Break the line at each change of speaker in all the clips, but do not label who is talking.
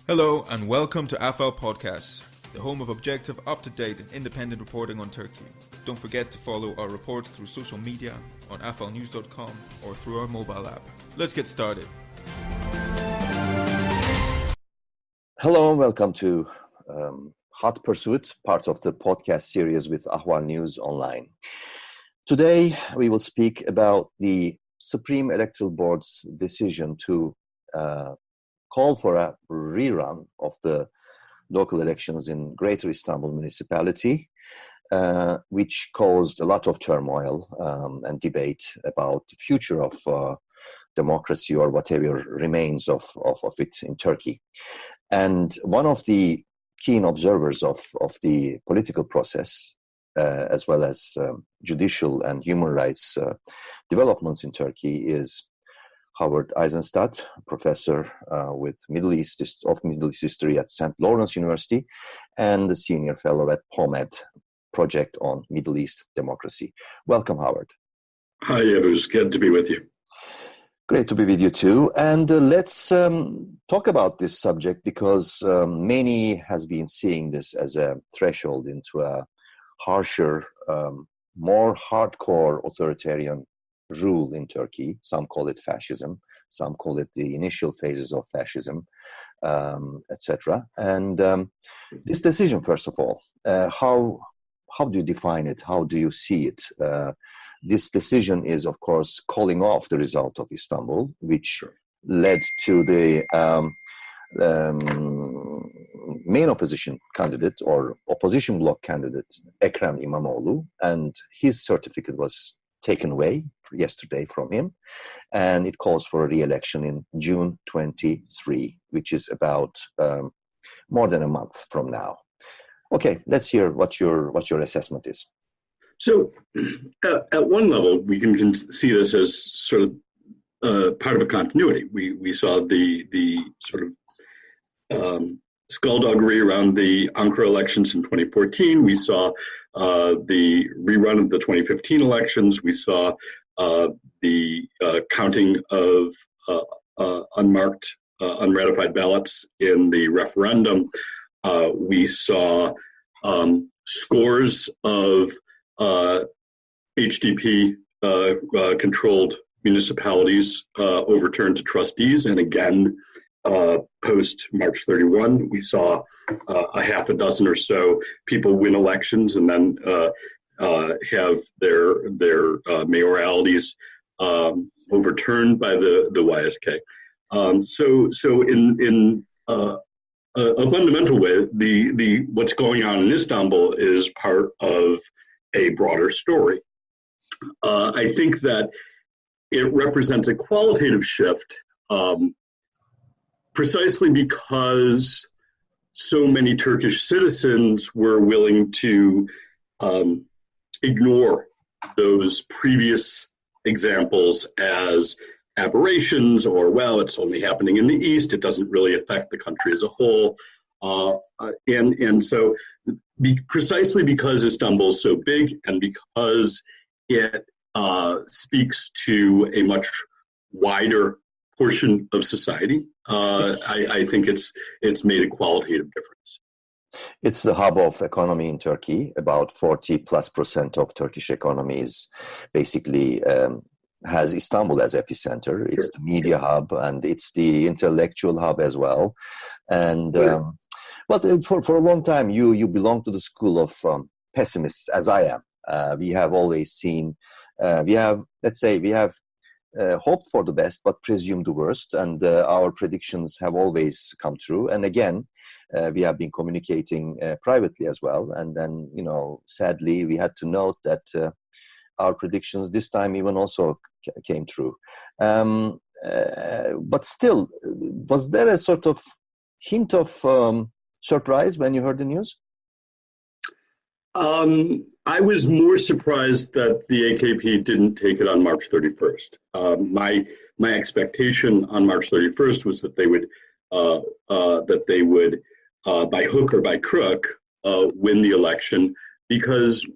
Hello and welcome to AFAL Podcasts, the home of objective, up-to-date and independent reporting on Turkey. Don't forget to follow our reports through social media, on afalnews.com or through our mobile app. Let's get started.
Hello and welcome to Hot Pursuit, part of the podcast series with Ahval News Online. Today we will speak about the Supreme Electoral Board's decision to call for a rerun of the local elections in Greater Istanbul municipality, which caused a lot of turmoil and debate about the future of democracy or whatever remains of it in Turkey. And one of the keen observers of the political process, as well as judicial and human rights developments in Turkey, is Prof Eissenstat, professor with Middle East History at St. Lawrence University and the senior fellow at POMED, Project on Middle East Democracy. Welcome, Howard.
Hi, it was good to be with you.
Great to be with you too. And let's talk about this subject because many has been seeing this as a threshold into a harsher, more hardcore authoritarian rule in Turkey. Some call it fascism, some call it the initial phases of fascism, etc. And this decision, first of all, how do you define it? How do you see it? This decision is, of course, calling off the result of Istanbul, which led to the main opposition candidate or opposition bloc candidate, Ekrem Imamoğlu, and his certificate was taken away yesterday from him, and it calls for a re-election in June 23, which is about more than a month from now. Okay, let's hear what your assessment is.
So, at one level, we can see this as sort of part of a continuity. We saw the sort of skullduggery around the Ankara elections in 2014. We saw the rerun of the 2015 elections. We saw the counting of unmarked, unratified ballots in the referendum. We saw scores of HDP controlled municipalities overturned to trustees, and again, post March 31, we saw a half a dozen or so people win elections and then have their mayoralities overturned by the YSK. So in a fundamental way, the what's going on in Istanbul is part of a broader story. I think that it represents a qualitative shift. Precisely because so many Turkish citizens were willing to ignore those previous examples as aberrations or, well, it's only happening in the East, it doesn't really affect the country as a whole. And so precisely because Istanbul is so big and because it speaks to a much wider portion of society, I think it's made a qualitative difference.
It's the hub of economy in Turkey. About 40+% of Turkish economy is basically has Istanbul as epicenter. It's the media hub and it's the intellectual hub as well. And but for a long time, you belong to the school of pessimists, as I am. We have always seen, we have hoped for the best but presumed the worst, and our predictions have always come true. And again, we have been communicating privately as well, and then sadly we had to note that our predictions this time even also came true. But still, was there a sort of hint of surprise when you heard the news?
I was more surprised that the AKP didn't take it on March 31st. My expectation on March 31st was that they would by hook or by crook win the election, because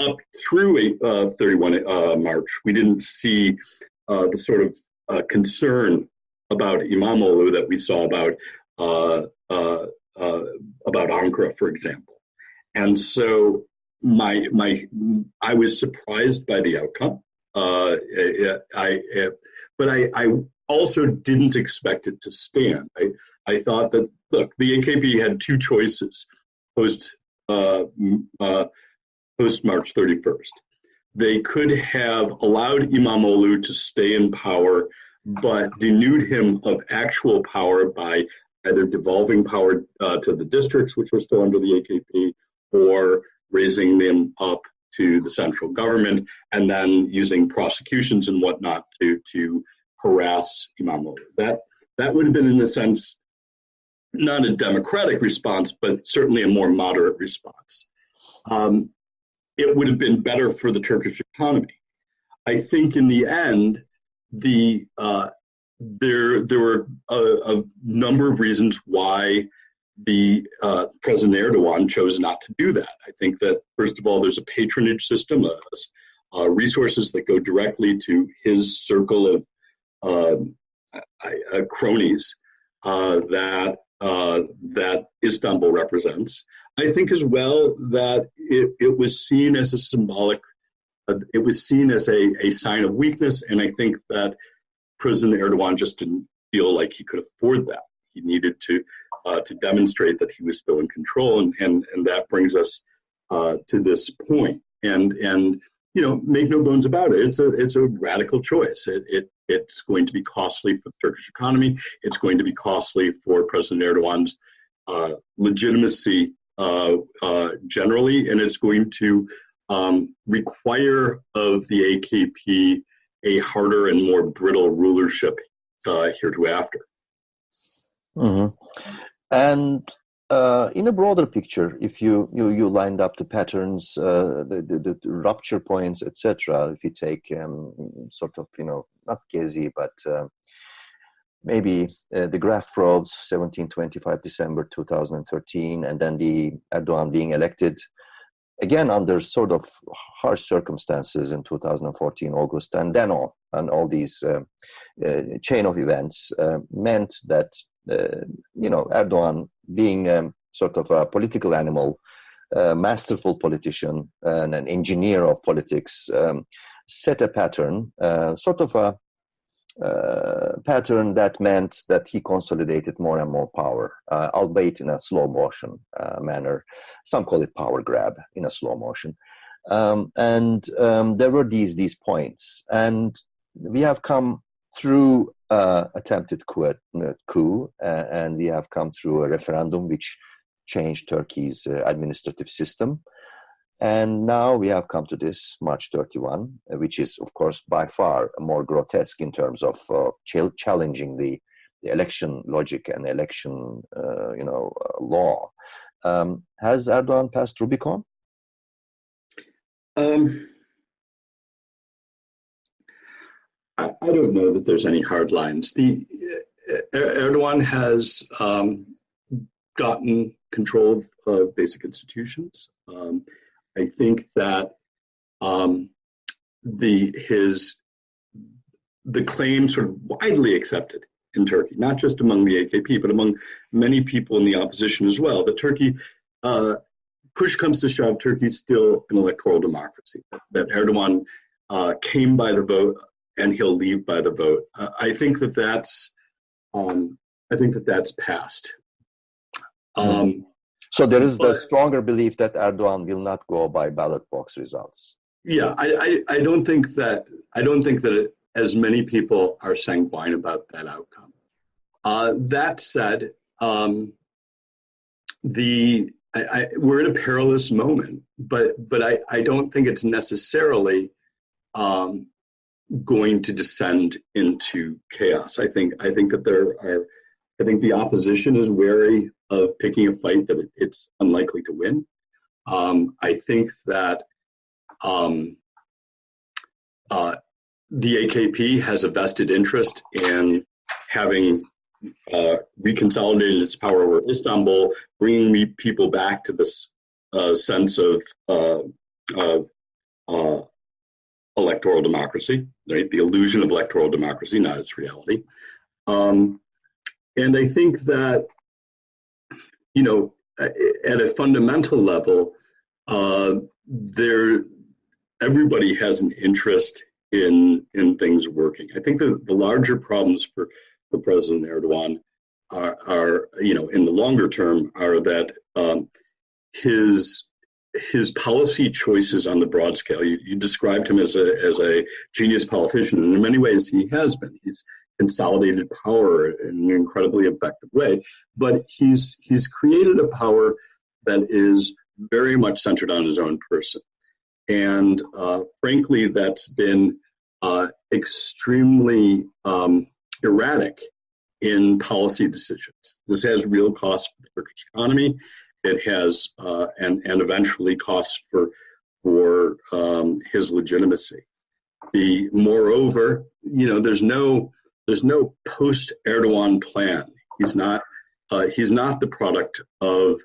up through 31 March we didn't see the sort of concern about Imamoğlu that we saw about Ankara, for example. And so I was surprised by the outcome. But I also didn't expect it to stand. I thought that, look, the AKP had two choices post March 31st. They could have allowed Imamoğlu to stay in power, but denuded him of actual power by either devolving power to the districts, which were still under the AKP, or raising them up to the central government, and then using prosecutions and whatnot to harass Imamoğlu. That would have been, in a sense, not a democratic response, but certainly a more moderate response. It would have been better for the Turkish economy. I think in the end, there were a number of reasons why the President Erdoğan chose not to do that. I think that, first of all, there's a patronage system, resources that go directly to his circle of cronies that Istanbul represents. I think as well that it was seen as a symbolic, it was seen as a sign of weakness, and I think that President Erdoğan just didn't feel like he could afford that. He needed to demonstrate that he was still in control, and that brings us to this point. And make no bones about it, it's a radical choice. It's going to be costly for the Turkish economy. It's going to be costly for President Erdoğan's legitimacy generally, and it's going to require of the AKP a harder and more brittle rulership hereafter.
Mm-hmm. And in a broader picture, if you lined up the patterns, the rupture points, etc., if you take sort of, not Gezi, but maybe the graph probes, 17-25 December 2013, and then the Erdoğan being elected, again under sort of harsh circumstances in 2014 August, and then on, and all these chain of events meant that Erdoğan, being sort of a political animal, masterful politician, and an engineer of politics, set a pattern, sort of a pattern that meant that he consolidated more and more power, albeit in a slow motion manner. Some call it power grab in a slow motion. And there were these points. And we have come through attempted coup, and we have come through a referendum which changed Turkey's administrative system. And now we have come to this March 31, which is, of course, by far more grotesque in terms of challenging the election logic and election, law. Has Erdoğan passed Rubicon?
I don't know that there's any hard lines. Erdoğan has gotten control of basic institutions. I think that the claim sort of widely accepted in Turkey, not just among the AKP, but among many people in the opposition as well, that Turkey, push comes to shove, Turkey's still an electoral democracy, that Erdoğan came by the vote and he'll leave by the vote. I think that's passed.
So there is the stronger belief that Erdoğan will not go by ballot box results.
Yeah, I don't think that as many people are sanguine about that outcome. That said, we're in a perilous moment, but I don't think it's necessarily going to descend into chaos. I think the opposition is wary of picking a fight that it's unlikely to win. I think that the AKP has a vested interest in having reconsolidated its power over Istanbul, bringing people back to this sense of electoral democracy, right? The illusion of electoral democracy, not its reality. And I think that at a fundamental level, everybody has an interest in things working. I think the larger problems for President Erdoğan are in the longer term are that his policy choices on the broad scale. You described him as a genius politician, and in many ways he has been. He's consolidated power in an incredibly effective way, but he's created a power that is very much centered on his own person. And frankly, that's been extremely erratic in policy decisions. This has real costs for the Turkish economy. It has and eventually costs for his legitimacy. Moreover, there's no post-Erdoğan plan. He's not the product of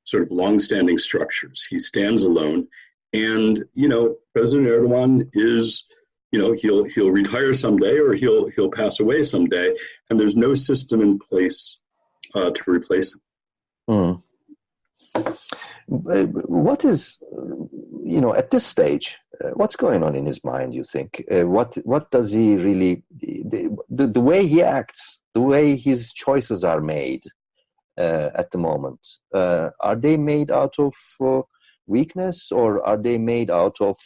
sort of long-standing structures. He stands alone. And, President Erdoğan is, he'll retire someday or he'll pass away someday, and there's no system in place to replace him.
Mm. What is, at this stage, what's going on in his mind, you think? What does he really, the way he acts, the way his choices are made at the moment, are they made out of weakness, or are they made out of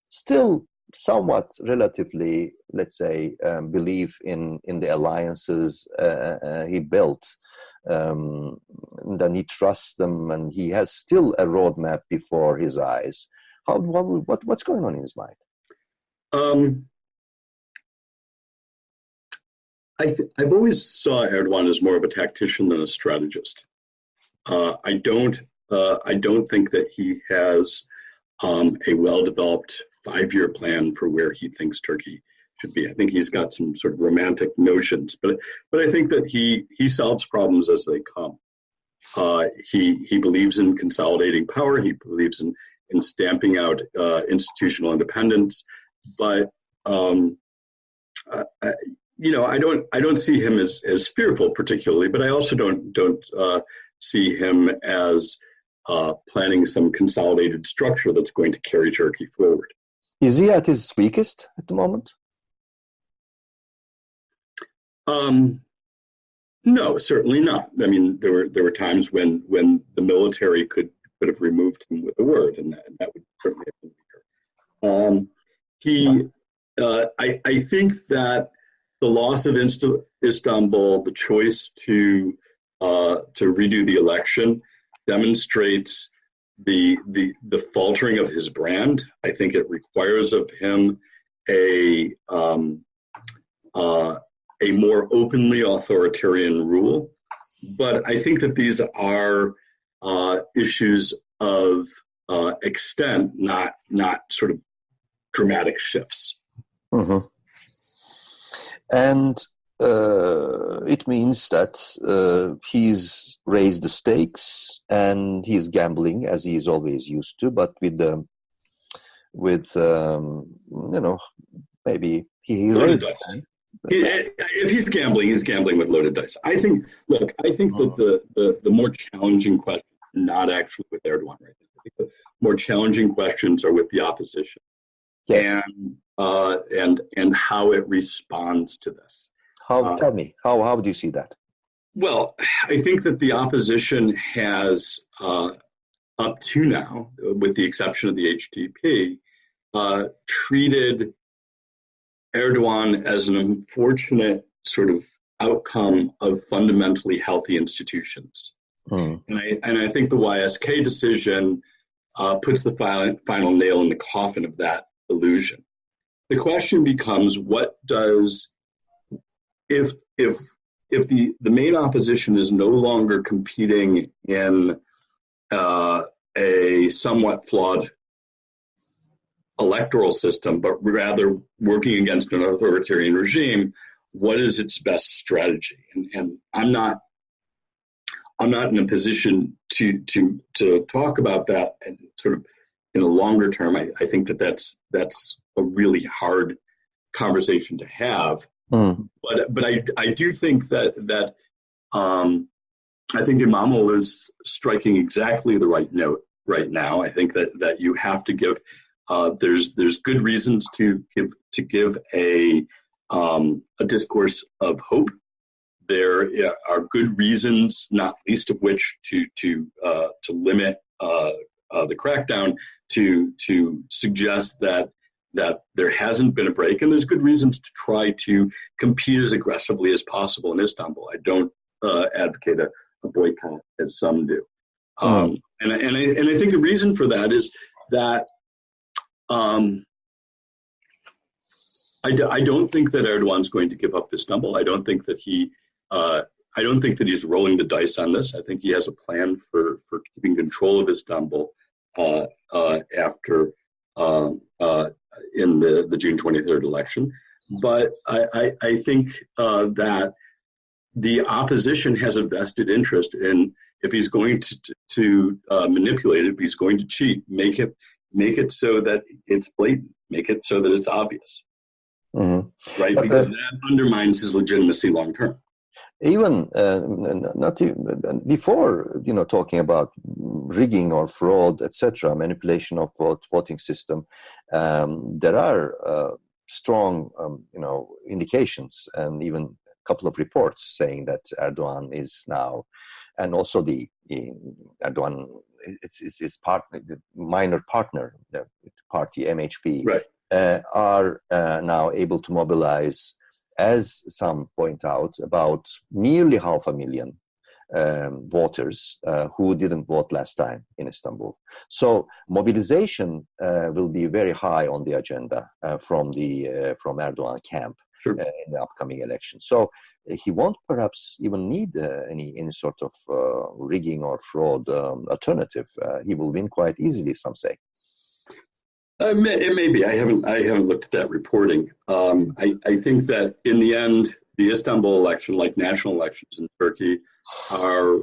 still somewhat relatively, let's say, belief in the alliances he built, then he trusts them, and he has still a roadmap before his eyes? What's going on in his mind?
I've always saw Erdoğan as more of a tactician than a strategist. I don't think that he has a well-developed 5-year plan for where he thinks Turkey should be. I think he's got some sort of romantic notions, but I think that he solves problems as they come. He believes in consolidating power. He believes in stamping out institutional independence. But I don't see him as fearful particularly. But I also don't see him as planning some consolidated structure that's going to carry Turkey forward.
Is he at his weakest at the moment?
No, certainly not. I mean, there were times when the military could have removed him with a word, and that would certainly have been weaker. I think that the loss of Istanbul, the choice to redo the election, demonstrates the faltering of his brand. I think it requires of him a more openly authoritarian rule. But I think that these are issues of extent, not sort of dramatic shifts.
Mm-hmm. And it means that he's raised the stakes and he's gambling as he's always used to, but maybe he raised it.
If he's gambling with loaded dice. I think that the more challenging questions are not actually with Erdoğan right now. I think the more challenging questions are with the opposition.
Yes.
And how it responds to this.
Tell me, how do you see that?
Well, I think that the opposition has, up to now, with the exception of the HDP, treated Erdoğan as an unfortunate sort of outcome of fundamentally healthy institutions. And I think the YSK decision puts the final nail in the coffin of that illusion. The question becomes, what does, if the main opposition is no longer competing in a somewhat flawed electoral system, but rather working against an authoritarian regime, what is its best strategy? And I'm not in a position to talk about that and sort of in the longer term. I think that's a really hard conversation to have. But I do think that I think Imamoğlu is striking exactly the right note right now. I think that you have to give. There's good reasons to give a discourse of hope. There are good reasons, not least of which to limit the crackdown, to suggest that there hasn't been a break, and there's good reasons to try to compete as aggressively as possible in Istanbul. I don't advocate a boycott as some do, and I think the reason for that is that I don't think that Erdogan's going to give up Istanbul. I don't think that he's rolling the dice on this. I think he has a plan for keeping control of Istanbul after in the June 23rd election. But I think that the opposition has a vested interest in, if he's going to manipulate it, if he's going to cheat, make it so that it's blatant, make it so that it's obvious, right? Because that undermines his legitimacy long term.
Even not even, before talking about rigging or fraud, etc., manipulation of voting system, there are strong indications and even a couple of reports saying that Erdogan is now, and also the Erdogan, it's his partner, the minor partner, the party MHP,
right,
are now able to mobilize, as some point out, about nearly 500,000 voters who didn't vote last time in Istanbul. So mobilization will be very high on the agenda from Erdogan camp in the upcoming election. So he won't perhaps even need any sort of rigging or fraud alternative. He will win quite easily, some say.
It may be. I haven't looked at that reporting. I think that in the end, the Istanbul election, like national elections in Turkey, are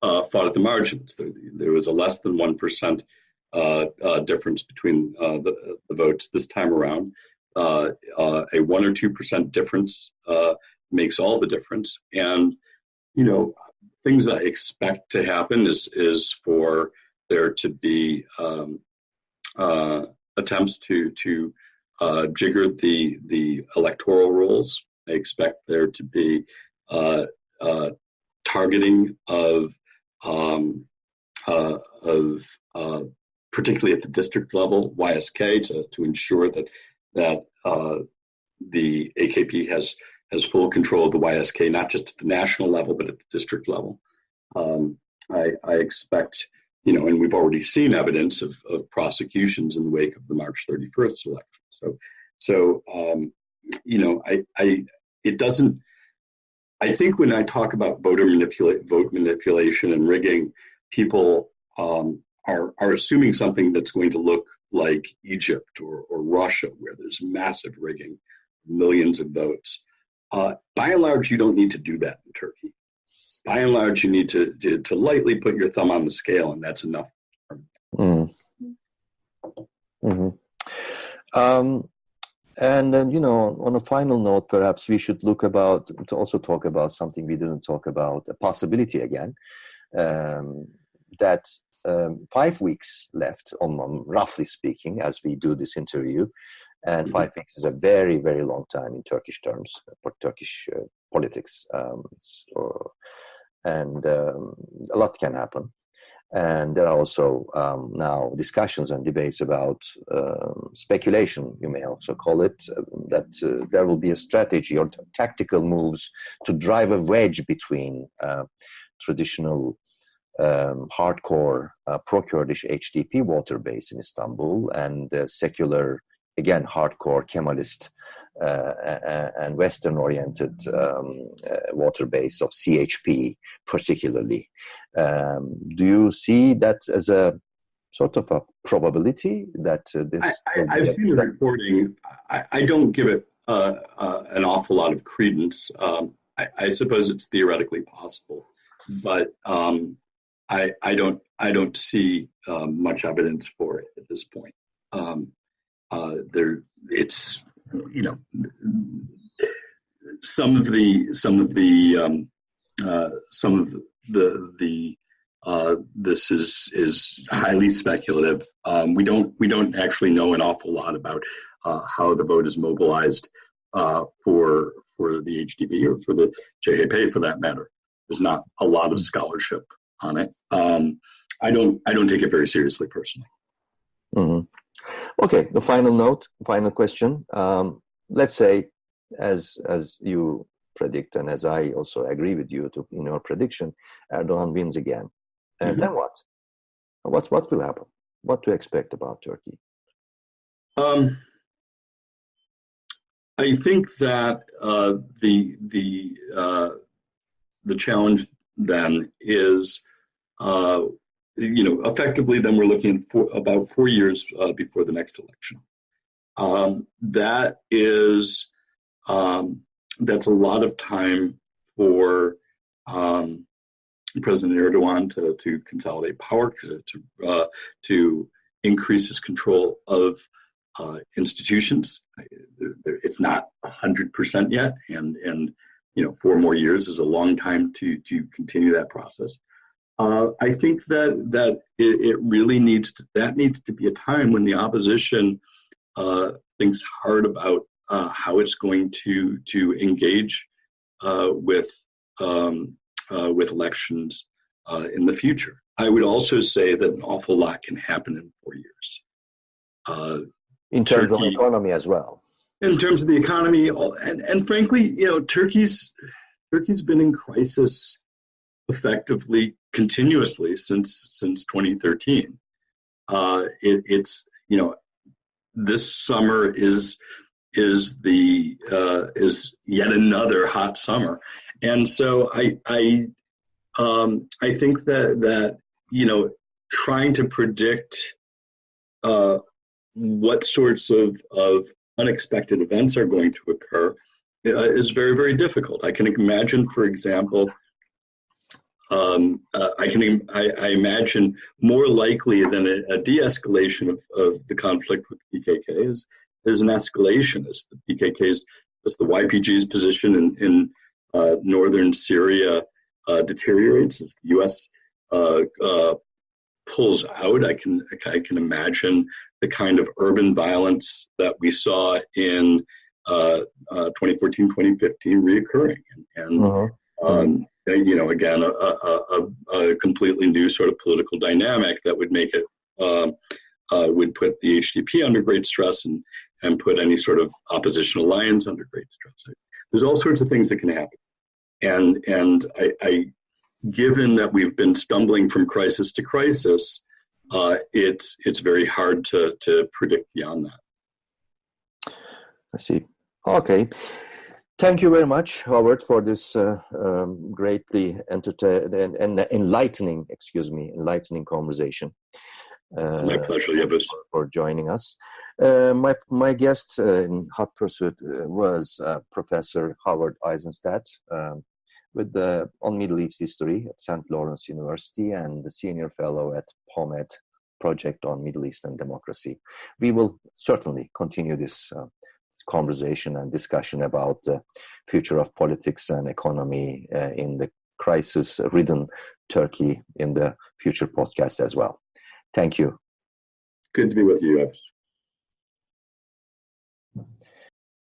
fought at the margins. There was a less than 1% difference between the votes this time around. A 1 or 2% difference makes all the difference. And things that I expect to happen is for there to be attempts to jigger the electoral rolls. I expect there to be targeting of particularly at the district level, YSK, to ensure that the AKP has full control of the YSK, not just at the national level, but at the district level. I expect, and we've already seen evidence of prosecutions in the wake of the March 31st election. So it doesn't. I think when I talk about vote manipulation and rigging, people are assuming something that's going to look like Egypt or Russia, where there's massive rigging, millions of votes. By and large, you don't need to do that in Turkey. By and large, you need to lightly put your thumb on the scale, and that's enough.
And then, on a final note, perhaps we should also talk about something we didn't talk about, a possibility again, that 5 weeks left, roughly speaking, as we do this interview, and 5 weeks is a very, very long time in Turkish terms, for Turkish politics. And a lot can happen. And there are also now discussions and debates about speculation, you may also call it, that there will be a strategy or tactical moves to drive a wedge between traditional hardcore pro-Kurdish HDP voter base in Istanbul and secular, again, hardcore Kemalist and Western-oriented voter base of CHP, particularly. Do you see that as a sort of a probability that this?
I've seen the reporting. I don't give it an awful lot of credence. I suppose it's theoretically possible, but I don't see much evidence for it at this point. It's some of the some of this is highly speculative. We don't actually know an awful lot about how the vote is mobilized for the HDP or for the JHP for that matter. There's not a lot of scholarship on it. I don't take it very seriously personally.
Mm-hmm. Okay, the final question. Let's say, as you predict, and as I also agree with you in your prediction, Erdoğan wins again. And then what? What will happen? What to expect about Turkey?
I think that the challenge then is, effectively, then we're looking for about 4 years before the next election. That's a lot of time for President Erdoğan to consolidate power, to increase his control of institutions. It's not 100% yet, and 4 more years is a long time to continue that process. I think that it really needs to be a time when the opposition thinks hard about how it's going to engage with elections in the future. I would also say that an awful lot can happen in 4 years.
In terms of economy as well.
In terms of the economy, and frankly, Turkey's been in crisis effectively continuously since 2013. It's this summer is yet another hot summer, and so I think that trying to predict what sorts of unexpected events are going to occur is very, very difficult. I can imagine, for example, I imagine more likely than a de-escalation of the conflict with the PKK is an escalation as the PKK's, as the YPG's position in northern Syria deteriorates, as the U.S. pulls out. I can imagine the kind of urban violence that we saw in 2014, 2015 reoccurring, and again, a completely new sort of political dynamic that would make it would put the HDP under great stress and put any sort of opposition alliance under great stress. There's all sorts of things that can happen, and I given that we've been stumbling from crisis to crisis, it's very hard to predict beyond that.
I see. Okay. Thank you very much, Howard, for this greatly enlightening conversation.
My pleasure, Yavuz.
For joining us. My guest in Hot Pursuit was Professor Howard Eissenstat, on Middle East History at St. Lawrence University and the Senior Fellow at POMED, Project on Middle Eastern Democracy. We will certainly continue this conversation and discussion about the future of politics and economy in the crisis-ridden Turkey in the future podcasts as well. Thank you.
Good to be with you, Yavuz.